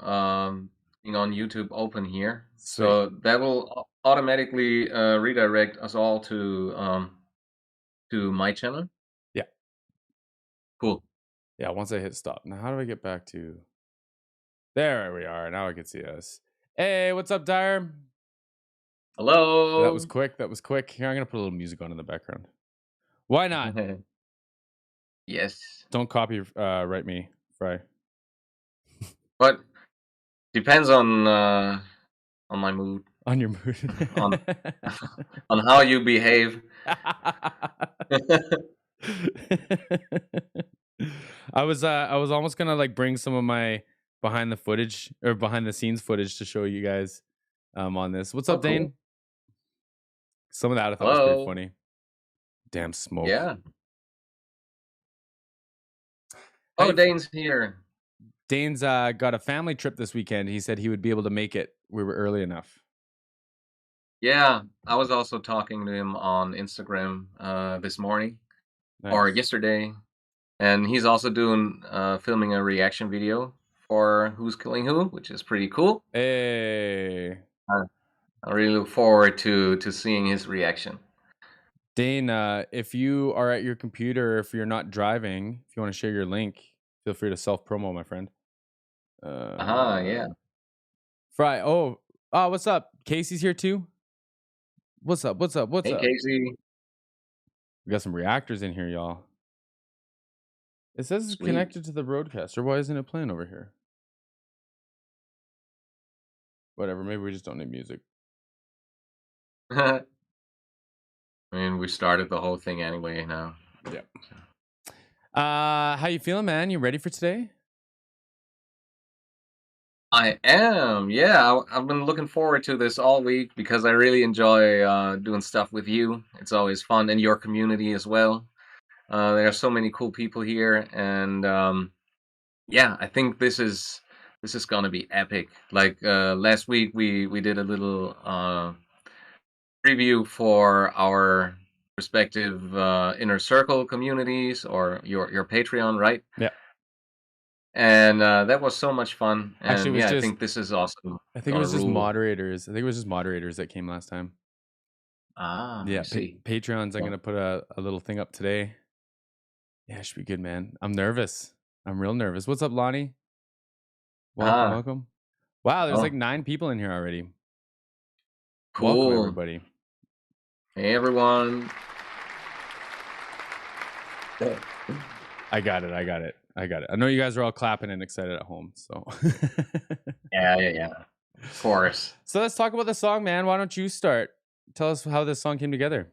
thing on YouTube open here, Sweet. so that will automatically redirect us all to my channel. Yeah. Cool. Yeah, once I hit stop. Now, how do I get back to... There we are. Now I can see us. Hey, what's up, Dyer? That was Hello. quick. That was quick. Here, I'm going to put a little music on in the background. Why not? Yes, Don't copy write me, Fry. but depends on my mood, On your mood. on on how you behave. I was almost gonna like bring some of my behind the footage or behind the scenes footage to show you guys on this. What's Oh, up, cool. Dane? Some of that I thought was pretty Hello. funny. Damn smoke. Yeah. How Oh, you Dane's here. Dane's got a family trip this weekend. He said he would be able to make it. We were early enough. Yeah, I was also talking to him on Instagram this morning or Nice. yesterday, and he's also doing filming a reaction video for Who's Killing Who, which is pretty cool. Hey. Uh, I really look forward to seeing his reaction. Dane, if you are at your computer, if you're not driving, if you want to share your link, feel free to self promo, my friend. Yeah. Fry. What's up? Casey's here too. What's up? What's up? What's Hey, up? Casey. We got some reactors in here, y'all. It says it's Sweet. connected to the broadcaster. Why isn't it playing over here? Whatever. Maybe we just don't need music. I mean, we started the whole thing anyway now. Yeah. How you feeling, man? You ready for today? I am. Yeah, I've been looking forward to this all week because I really enjoy doing stuff with you. It's always fun, and your community as well. There are so many cool people here, and yeah, I think this is gonna be epic. Like last week, we did a little preview for our respective inner circle communities or your Patreon, right? Yeah. And that was so much fun. Actually, it And was yeah, I just. think this is also I think it gonna was just rule. moderators. I think it was just moderators that came last time. Ah, I Yeah. see. Patreons. I'm Yeah. gonna put a little thing up today. Yeah, it should be good, man. I'm nervous. I'm real nervous. What's up, Lonnie? Welcome, Ah, welcome. Wow, there's like oh, 9 people in here already. Welcome, cool. everybody. Hey, everyone. I got it. I got it. I got it. I know you guys are all clapping and excited at home. So, Yeah, yeah, yeah. Of course. so let's talk about the song, man. Why don't you start? Tell us how this song came together.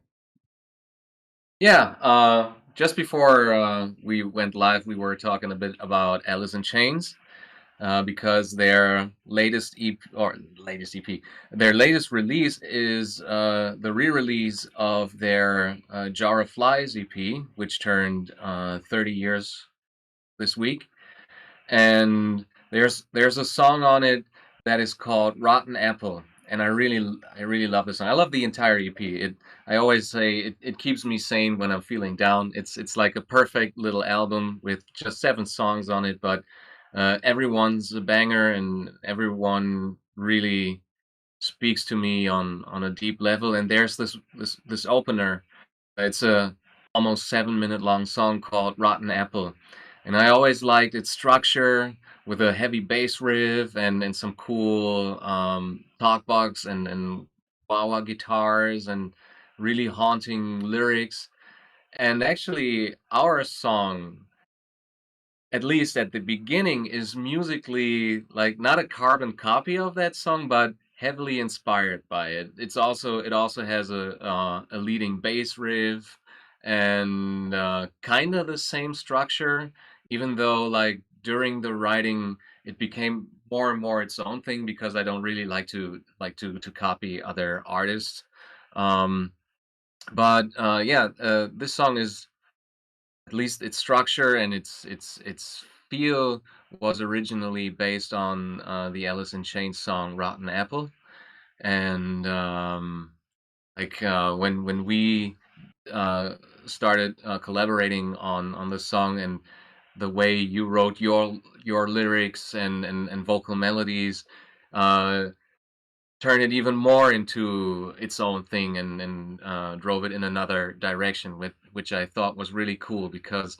Yeah, just before we went live, we were talking a bit about Alice in Chains because their latest their latest release is the re-release of their Jar of Flies EP, which turned 30 years this week. And there's a song on it that is called Rotten Apple, and I really love this song. I love the entire EP. I always say it keeps me sane when I'm feeling down. It's like a perfect little album with just 7 songs on it, but everyone's a banger and everyone really speaks to me on a deep level. And there's this opener. It's a almost 7-minute long song called Rotten Apple. And I always liked its structure with a heavy bass riff and some cool talk box and wah wah guitars and really haunting lyrics. And actually, our song, at least at the beginning, is musically like not a carbon copy of that song, but heavily inspired by it. It also has a leading bass riff and kind of the same structure, even though like during the writing it became more and more its own thing because I don't really like to copy other artists. Um, but yeah, this song is at least its structure and its feel was originally based on the Alice in Chains song "Rotten Apple," and like when we uh, started collaborating on this song, and the way you wrote your lyrics and vocal melodies, uh, turned it even more into its own thing and drove it in another direction, with which I thought was really cool because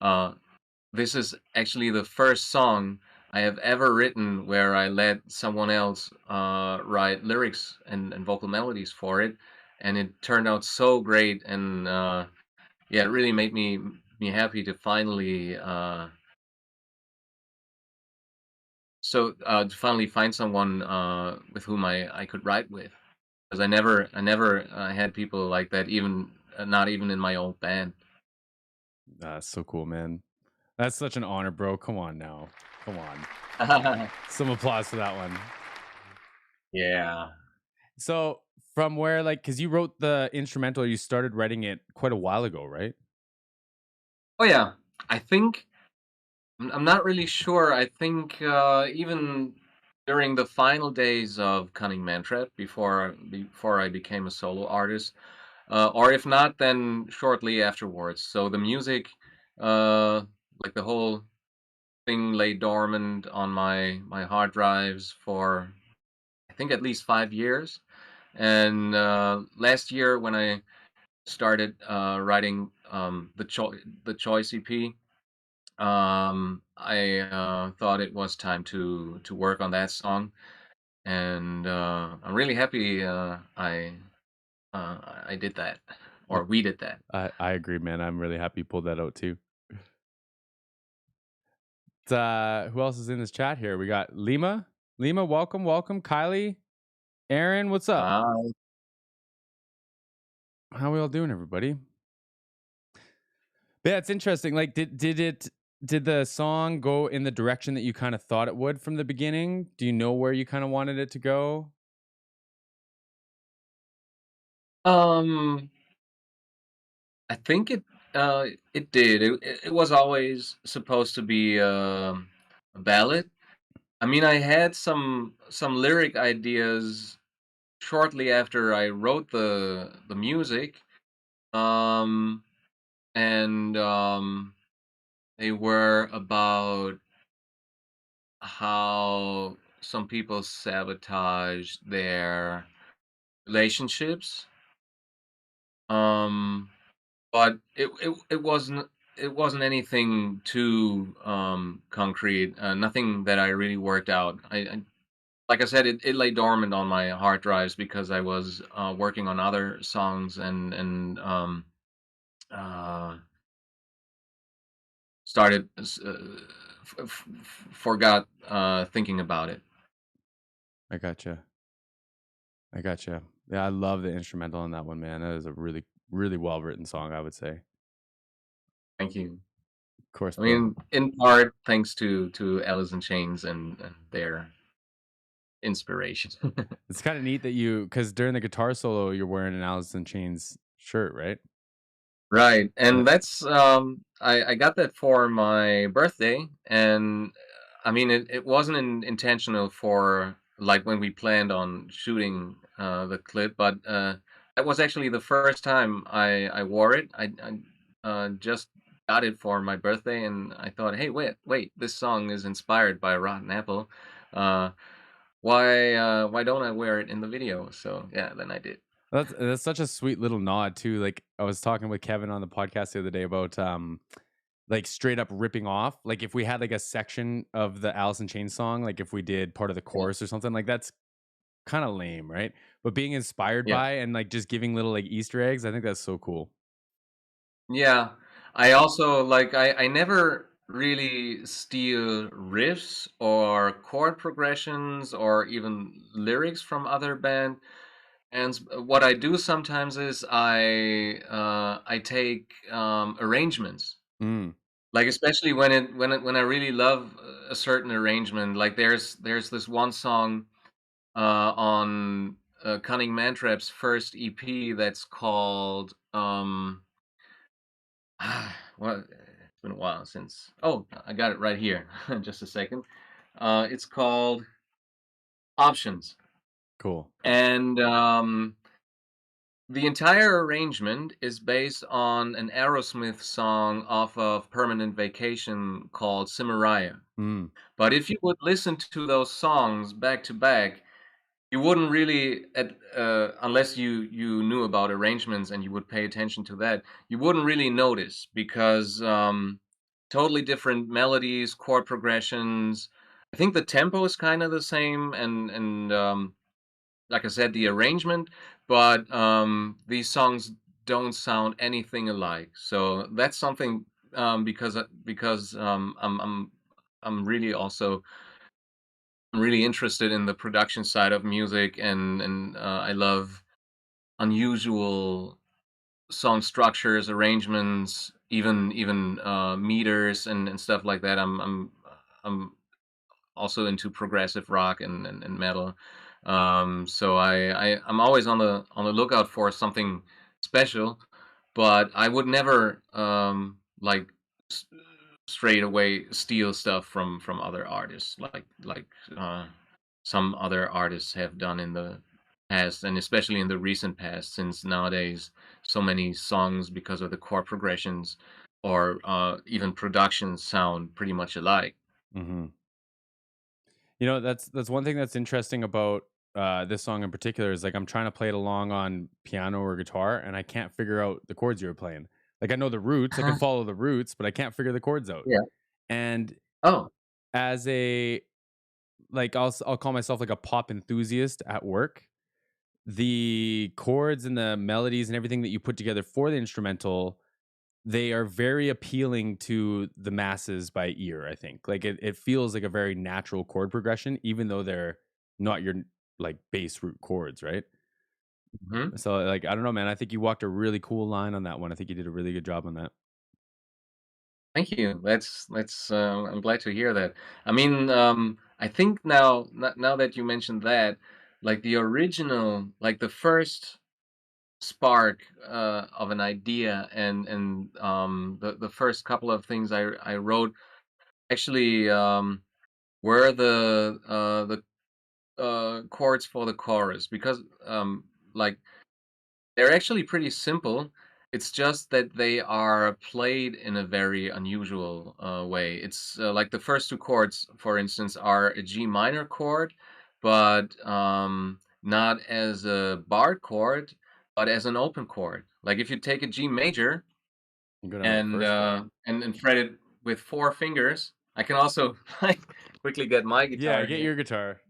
uh, this is actually the first song I have ever written where I let someone else write lyrics and vocal melodies for it, and it turned out so great. And yeah, it really made me happy to finally to finally find someone with whom I could write with, because I never had people like that, even not even in my old band. That's so cool, man. That's such an honor, bro. Come on now. Come on. Some applause for that one. Yeah. So, from where, like, because you wrote the instrumental, you started writing it quite a while ago, right? Oh yeah. I think I'm not really sure. I think even during the final days of Cunning Mantrap, before I became a solo artist, or if not, then shortly afterwards. So the music, uh, like the whole thing, lay dormant on my hard drives for I think at least 5 years. And last year, when I started writing the Choice EP, I thought it was time to work on that song, and I'm really happy I did that, Uh, or we did that. I agree, man. I'm really happy you pulled that out too. Who else is in this chat here? We got Lima. Lima, welcome, welcome. Kylie, Aaron, what's up? Uh, How we all doing, everybody? Yeah, it's interesting. Like, did the song go in the direction that you kind of thought it would from the beginning? Do you know where you kind of wanted it to go? um, I think it did. It was always supposed to be a ballad. I mean, I had some lyric ideas shortly after I wrote the music. Um, and they were about how some people sabotage their relationships. Um, but it wasn't anything too concrete. Nothing that I really worked out. Like I said, it lay dormant on my hard drives because I was working on other songs and uh, started forgot thinking about it. I gotcha. I gotcha. Yeah, I love the instrumental on that one, man. That is a really, really well written song, I would say. Thank you. Of course, I bro. mean, in part thanks to Alice in Chains and their inspiration. It's kind of neat that because during the guitar solo, you're wearing an Alice in Chains shirt, right? Right, Uh, and that's I got that for my birthday, and I mean it wasn't intentional for like when we planned on shooting the clip, but that was actually the first time I wore it. I just got it for my birthday, and I thought, hey, wait, this song is inspired by Rotten Apple. Uh, why don't I wear it in the video? So yeah, then I did. that's such a sweet little nod too. Like I was talking with Kevin on the podcast the other day about like straight up ripping off. Like if we had like a section of the Alice in Chains song, like if we did part of the Yeah. chorus or something, like that's kind of lame, right? But being inspired Yeah. by and like just giving little like Easter eggs, I think that's so cool. Yeah, I also like I never really steal riffs or chord progressions or even lyrics from other bands. What I do sometimes is I take arrangements. Mm, Like especially when I really love a certain arrangement. Like there's this one song on Cunning Mantrap's first EP that's called well, it's been a while since. Oh, I got it right here. Just a second. It's called Options, cool. and The entire arrangement is based on an Aerosmith song off of Permanent Vacation called Cimaraya. Mm, But if you would listen to those songs back to back, you wouldn't really, unless you knew about arrangements and you would pay attention to that, you wouldn't really notice because totally different melodies, chord progressions. I think the tempo is kind of the same, and like I said, the arrangement, but these songs don't sound anything alike. So that's something because I'm really also I'm really interested in the production side of music, and I love unusual song structures, arrangements, even meters and stuff like that. I'm also into progressive rock and metal. So I'm always on the lookout for something special, but I would never like s- straight away steal stuff from other artists like uh, some other artists have done in the past, and especially in the recent past, since nowadays so many songs, because of the chord progressions or even productions, sound pretty much alike. mhm. You know, that's one thing that's interesting about this song in particular is like I'm trying to play it along on piano or guitar, and I can't figure out the chords you were playing. Like I know the roots, I can follow the roots, but I can't figure the chords out. Yeah. And Oh. as a like I'll call myself like a pop enthusiast at work. The chords and the melodies and everything that you put together for the instrumental, they are very appealing to the masses by ear, I think. Like it feels like a very natural chord progression, even though they're not your like bass root chords, right? Mhm. So like I don't know, man. I think you walked a really cool line on that one. I think you did a really good job on that. Thank you. I'm glad to hear that. I mean, I think now that you mentioned that, like the original, like the first spark of an idea, and the first couple of things I wrote actually were the chords for the chorus, because like they're actually pretty simple. It's just that they are played in a very unusual way. It's like the first two chords, for instance, are a G minor chord, but not as a barred chord, but as an open chord. Like if you take a G major You go down to the and first fret. fret it with four fingers. I can also like quickly get my Yeah, guitar get here. your guitar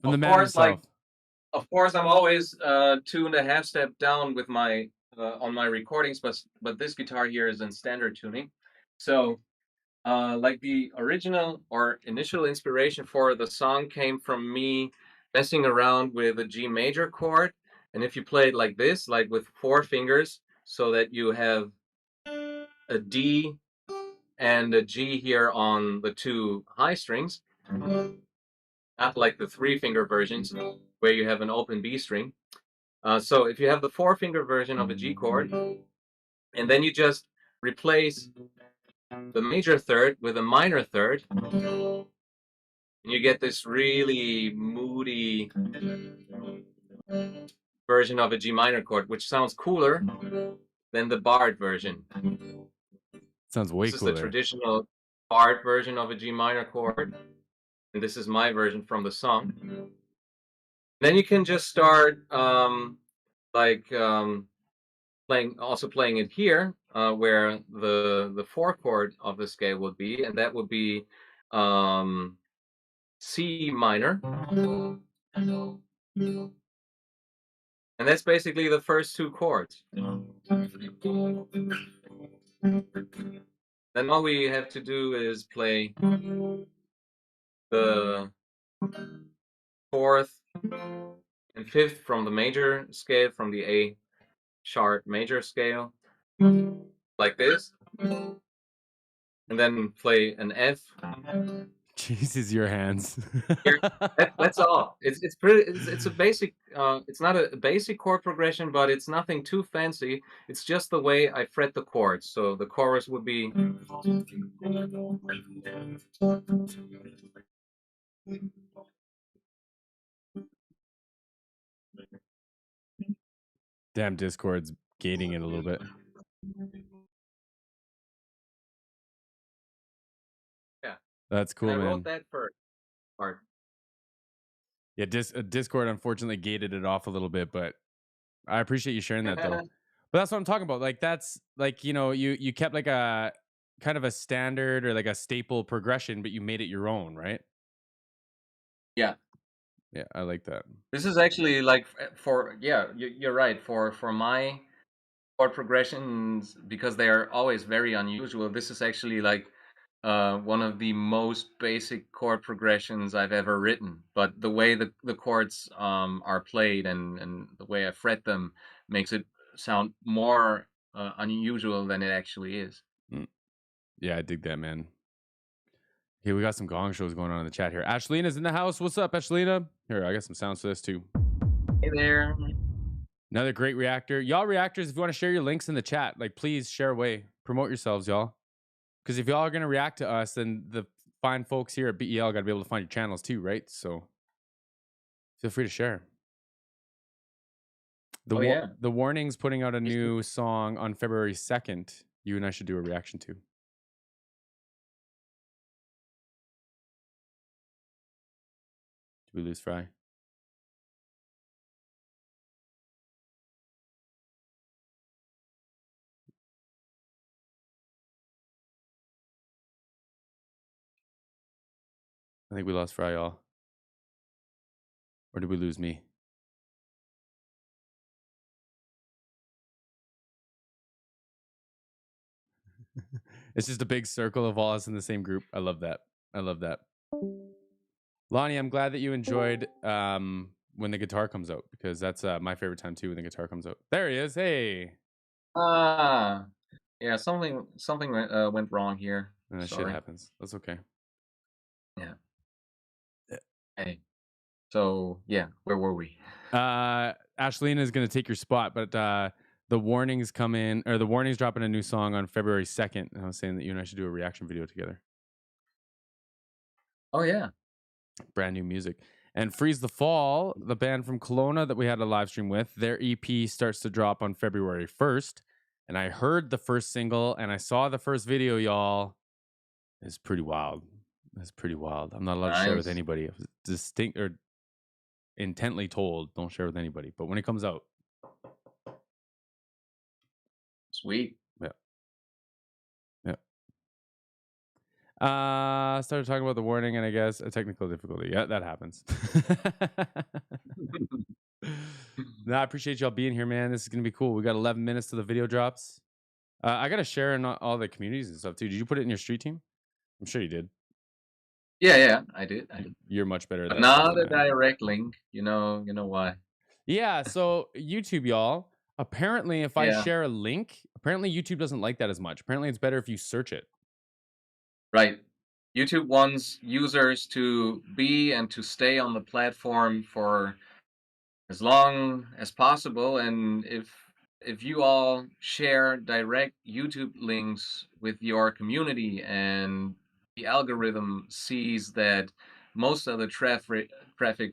from the Of man course, like himself. of course, I'm always two and a half step down with my on my recordings, but this guitar here is in standard tuning. So, like the original or initial inspiration for the song came from me messing around with a G major chord, and if you play it like this, like with four fingers, so that you have a D and a G here on the two high strings, not like the three finger versions where you have an open B string. So if you have the four finger version of a G chord, and then you just replace the major third with a minor third, and you get this really moody version of a G minor chord, which sounds cooler than the barred version. Sounds way This is the cooler. traditional barred version of a G minor chord, and this is my version from the song. Then you can just start like playing it here, where the four chord of the scale would be, and that would be um, C minor, and that's basically the first two chords. Then all we have to do is play the fourth and fifth from the major scale, from the A sharp major scale, like this, and then play an F Jesus, your hands. here. That's all. It's pretty. It's a basic. It's not a basic chord progression, but it's nothing too fancy. It's just the way I fret the chords. So the chorus would be. Damn, Discord's gating it a little bit. Yeah, That's and cool, I wrote man. that first part. Yeah, Discord unfortunately gated it off a little bit, but I appreciate you sharing that though. But that's what I'm talking about. Like that's like, you kept like a kind of a standard or like a staple progression, but you made it your own, right? Yeah, Yeah, I like that. this is actually like for yeah, you're right. For my chord progressions, because they are always very unusual. This is actually like one of the most basic chord progressions I've ever written. But the way the chords are played and the way I fret them makes it sound more unusual than it actually is. Mm. Yeah, I dig that, man. Hey, we got some gong shows going on in the chat here. Ashlina's in the house. What's up, Ashlina? Here, I got some sounds for this too. Hey there. Another great reactor. Y'all reactors, if you want to share your links in the chat, like please share away. Promote yourselves, y'all. Because if y'all are gonna react to us, then the fine folks here at BEL gotta be able to find your channels too, right? So feel free to share. Oh yeah. The Warning's putting out a Please do. new song on February 2nd. You and I should do a reaction to. Did we lose Fry? I think we lost Fry, y'all. Or did we lose me? It's just a big circle of all us in the same group. I love that. I love that. Lonnie, I'm glad that you enjoyed when the guitar comes out, because that's my favorite time too, when the guitar comes out. There he is. Hey. Ah, yeah. Something went wrong here. Shit Sorry. happens. That's okay. Yeah. Hey. So yeah, where were we? Ashlina is going to take your spot, but the Warnings come in, or the Warnings dropping a new song on February 2nd. And I was saying that you and I should do a reaction video together. Oh yeah. Brand new music. And Freeze the Fall, the band from Kelowna that we had a live stream with, their EP starts to drop on February 1st. And I heard the first single and I saw the first video, y'all. It's pretty wild. It's pretty wild. I'm not allowed to share with Nice. anybody. Distinct or intently told, don't share with anybody. But when it comes out, Sweet. yeah. Yeah. Started talking about the warning and I guess a technical difficulty. Yeah, that happens. No, I appreciate y'all being here, man. This is gonna be cool. We got 11 minutes till the video drops. I gotta share in all the communities and stuff too. Did you put it in your street team? I'm sure you did. Yeah, yeah, I did. You're much better at But that stuff not than a I am. direct link. You know why? Yeah, so YouTube, y'all. Apparently, if I Yeah, share a link, apparently YouTube doesn't like that as much. Apparently, it's better if you search it. right. YouTube wants users to be and to stay on the platform for as long as possible, and if you all share direct YouTube links with your community and the algorithm sees that most of the traffic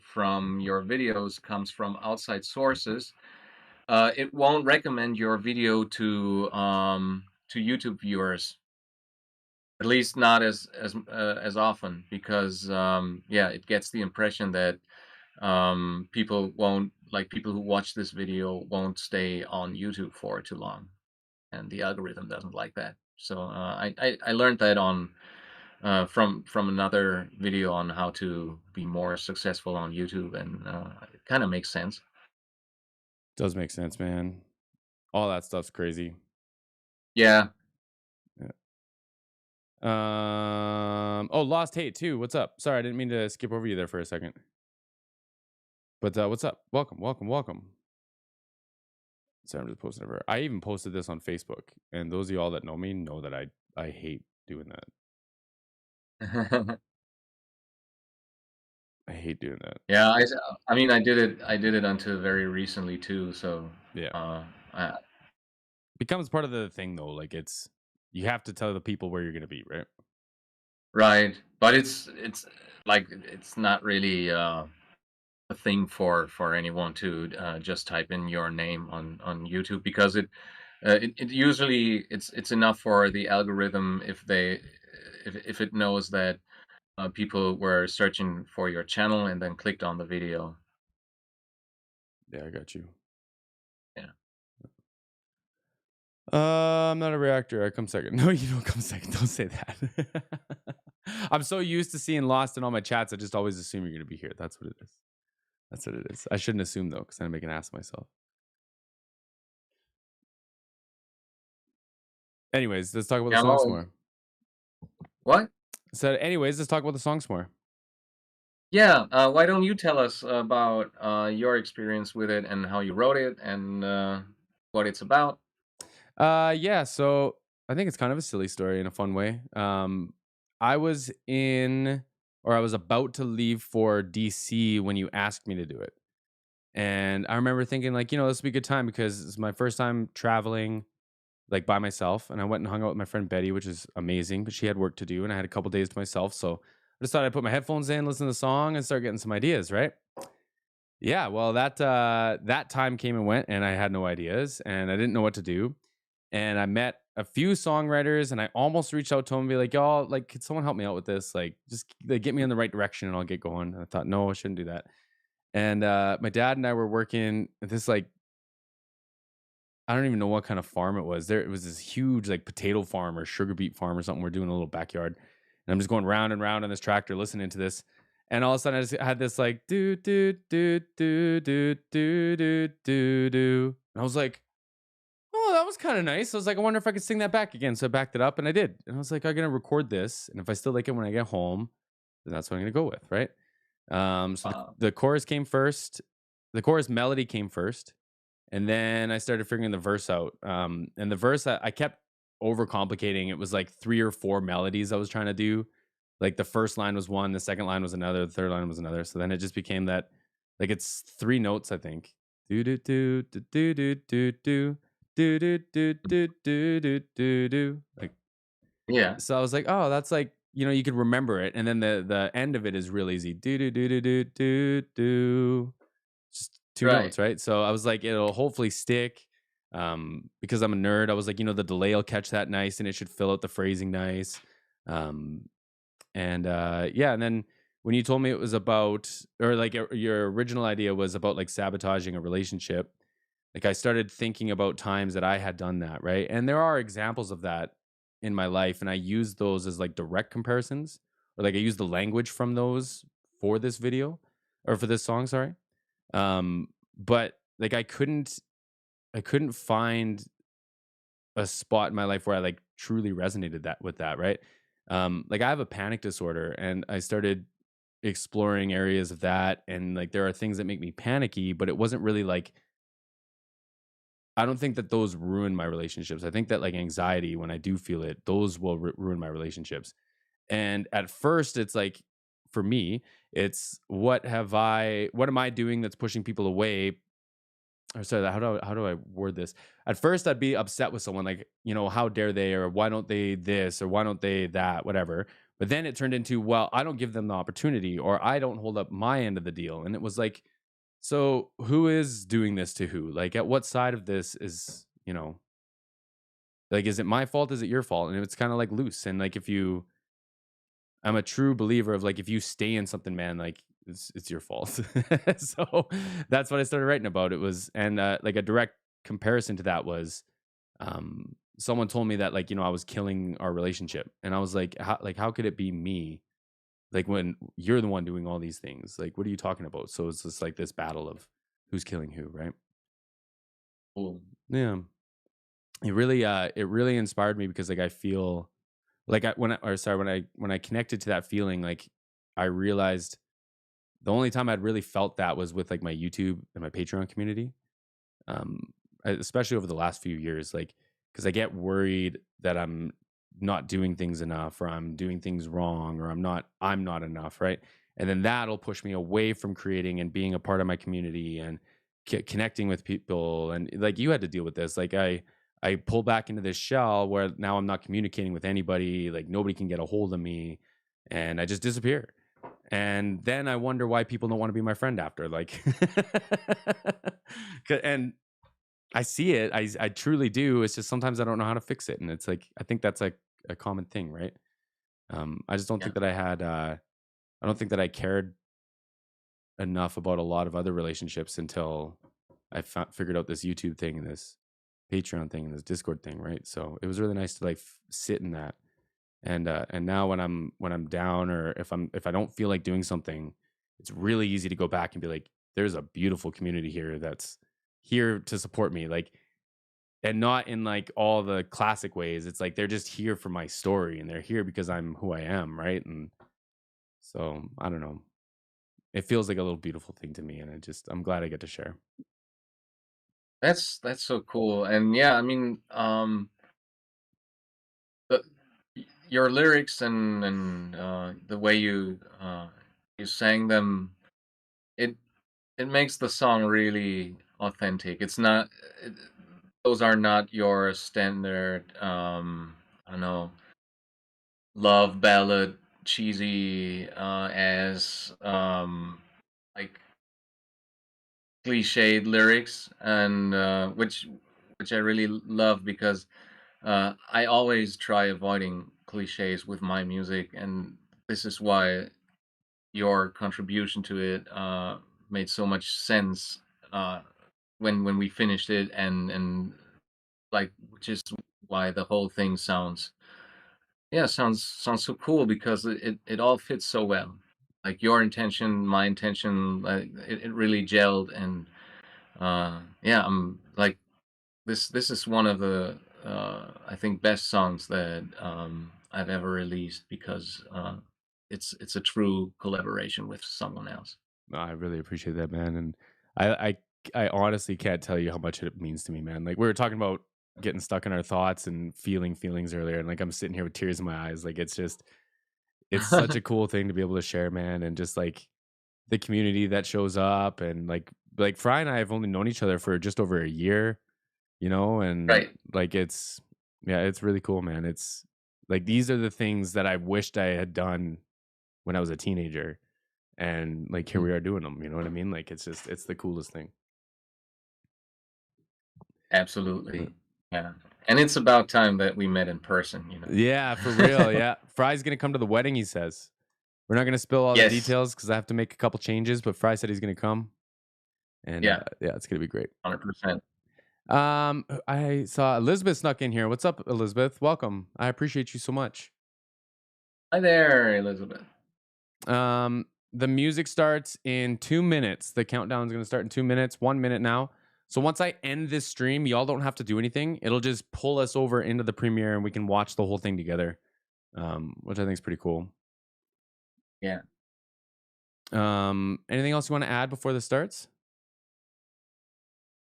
from your videos comes from outside sources, it won't recommend your video to YouTube viewers, at least not as often, because yeah, it gets the impression that people won't like people who watch this video won't stay on YouTube for too long, and the algorithm doesn't like that. So I learned that on from another video on how to be more successful on YouTube, and it kind of makes sense. Does make sense, man. All that stuff's crazy. Yeah. Yeah. Oh, Lost Hate too. What's up? Sorry, I didn't mean to skip over you there for a second. But what's up? Welcome, welcome, welcome. Sorry, I'm just posting over. I even posted this on Facebook, and those of y'all that know me know that I hate doing that. I hate doing that. Yeah, I mean, I did it until very recently too. So, Yeah, I, becomes part of the thing though. Like it's you have to tell the people where you're gonna be, right? right. But it's like it's not really a thing for anyone to just type in your name on YouTube, because it usually it's enough for the algorithm if if it knows that people were searching for your channel and then clicked on the video. Yeah, I got you. Yeah. I'm not a reactor. I come second. No, you don't come second. Don't say that. I'm so used to seeing Lost in all my chats. I just always assume you're going to be here. That's what it is. That's what it is. I shouldn't assume though, because then I make an ass of myself. Anyways, let's talk about the songs Yall, more. what? So, anyways, let's talk about the songs more. Yeah, why don't you tell us about your experience with it and how you wrote it and what it's about? Yeah. So I think it's kind of a silly story in a fun way. I was in, or I was about to leave for DC when you asked me to do it. And I remember thinking, like, this would be a good time because it's my first time traveling like by myself. And I went and hung out with my friend Betty, which is amazing, but she had work to do and I had a couple days to myself. So I just thought I'd put my headphones in, listen to the song, and start getting some ideas, right? Yeah, well, that time came and went, and I had no ideas, and I didn't know what to do. And I met a few songwriters, and I almost reached out to them and be like, "Y'all, like, could someone help me out with this? Like, just like, get me in the right direction, and I'll get going." And I thought, no, I shouldn't do that. And my dad and I were working at this like I don't even know what kind of farm it was. There it was this huge like potato farm or sugar beet farm or something. We're doing a little backyard. And I'm just going round and round on this tractor listening to this. And all of a sudden I just had this like do do do do do do do do do. And I was like, oh, that was kind of nice. I was like, I wonder if I could sing that back again. So I backed it up and I did. And I was like, I'm gonna record this. And if I still like it when I get home, then that's what I'm gonna go with, right? So Uh, the chorus came first. The chorus melody came first. And then I started figuring the verse out. And the verse, I kept overcomplicating. It was like 3 or 4 melodies I was trying to do. Like the first line was one, the second line was another, the third line was another. So then it just became that, like it's 3 notes, I think. Do do do do do do do do do do do do do do do do. Like yeah, so, I was like, oh, that's like you could remember it, and then the end of it is real easy. Do do do do do do do. Just 2 right. notes, right? So I was like, it'll hopefully stick. Because I'm a nerd, I was like, the delay will catch that nice and it should fill out the phrasing nice. Um, and yeah, and then when you told me it was about, or like your original idea was about like sabotaging a relationship, like I started thinking about times that I had done that, right? And there are examples of that in my life, and I use those as like direct comparisons, or like I use the language from those for this video or for this song, sorry. But like I couldn't find a spot in my life where I like truly resonated that with that, right? Like I have a panic disorder and I started exploring areas of that, and like there are things that make me panicky, but it wasn't really like I don't think that those ruin my relationships. I think that like anxiety, when I do feel it, those will ruin my relationships. And at first, it's like for me, it's what am I doing that's pushing people away? Or sorry, how do I word this? At first, I'd be upset with someone like, how dare they, or why don't they this, or why don't they that, whatever. But then it turned into, well, I don't give them the opportunity, or I don't hold up my end of the deal. And it was like, so who is doing this to who? Like, at what side of this is, like, is it my fault? Is it your fault? And it's kind of like loose. And like, I'm a true believer of like, if you stay in something, man, like it's your fault. So that's what I started writing about. It was, and like a direct comparison to that was, someone told me that like, I was killing our relationship. And I was like, how could it be me? Like when you're the one doing all these things, like, what are you talking about? So it's just like this battle of who's killing who, right? Cool. Yeah. It really inspired me because like I feel like when I connected to that feeling, like I realized the only time I'd really felt that was with like my YouTube and my Patreon community. Especially over the last few years, like because I get worried that I'm not doing things enough, or I'm doing things wrong, or I'm not enough, right? And then that'll push me away from creating and being a part of my community and connecting with people. And like you had to deal with this, like I pull back into this shell where now I'm not communicating with anybody, like nobody can get a hold of me, and I just disappear. And then I wonder why people don't want to be my friend after. Like, and I see it. I truly do. It's just sometimes I don't know how to fix it, and it's like I think that's like a common thing, right? I just don't Yeah. think that I had. I don't think that I cared enough about a lot of other relationships until figured out this YouTube thing and this Patreon thing and this Discord thing, right? So it was really nice to like sit in that. And now when I'm down or if I don't feel like doing something, it's really easy to go back and be like, there's a beautiful community here that's here to support me. Like, and not in like all the classic ways. It's like they're just here for my story and they're here because I'm who I am, right? And so I don't know. It feels like a little beautiful thing to me, and I'm glad I get to share. That's so cool. And yeah, I mean, the, your lyrics and the way you sang them, it it makes the song really authentic. It's not it, those are not your standard I don't know, love ballad, cheesy as like cliched lyrics, and which I really love because I always try avoiding cliches with my music, and this is why your contribution to it made so much sense uh, when we finished it, and like which is why the whole thing sounds so cool because it all fits so well. Like your intention, my intention, like it really gelled, and yeah, I'm like this is one of the I think best songs that I've ever released because it's a true collaboration with someone else. No, I really appreciate that, man. And I, I, I honestly can't tell you how much it means to me, man. Like we were talking about getting stuck in our thoughts and feeling feelings earlier, and like I'm sitting here with tears in my eyes. Like it's such a cool thing to be able to share, man. And just like the community that shows up, and like Fry and I have only known each other for just over a year, and Right. like yeah, it's really cool, man. It's like these are the things that I wished I had done when I was a teenager, and like here Mm. we are doing them. You know what I mean? Like it's the coolest thing. Uh, Absolutely. Yeah. And it's about time that we met in person. Yeah, for real. Yeah, Fry's gonna come to the wedding. He says we're not gonna spill all the Yes. details because I have to make a couple changes. But Fry said he's gonna come, and Yeah. yeah, it's gonna be great. 100%. I saw Elizabeth snuck in here. What's up, Elizabeth? Welcome. I appreciate you so much. Hi there, Elizabeth. The music starts in 2 minutes. The countdown is going to start in 2 minutes, 1 minute now. So once I end this stream, y'all don't have to do anything. It'll just pull us over into the premiere and we can watch the whole thing together, which I think is pretty cool. Yeah. Anything else you want to add before this starts?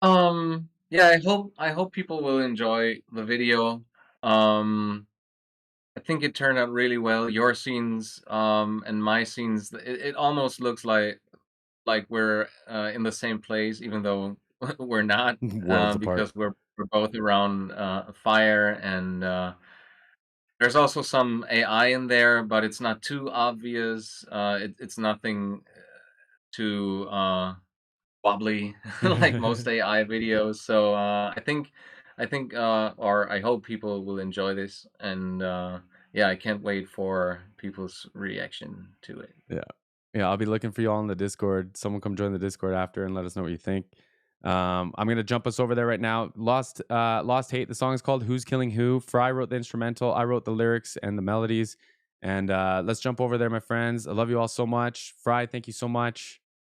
Yeah, I hope people will enjoy the video. Um I think it turned out really well. Your scenes and my scenes, it almost looks like we're in the same place, even though we're not, Worlds apart. because we're both around a fire, and there's also some AI in there, but it's not too obvious. It's nothing too wobbly like most AI videos. So or I hope people will enjoy this, and yeah, I can't wait for people's reaction to it. Yeah. Yeah, I'll be looking for you all in the Discord. Someone come join the Discord after and let us know what you think. I'm gonna jump us over there right now. Lost Hate. The song is called Who's Killing Who. Fry wrote the instrumental. I wrote the lyrics and the melodies. And let's jump over there, my friends. I love you all so much. Fry, thank you so much.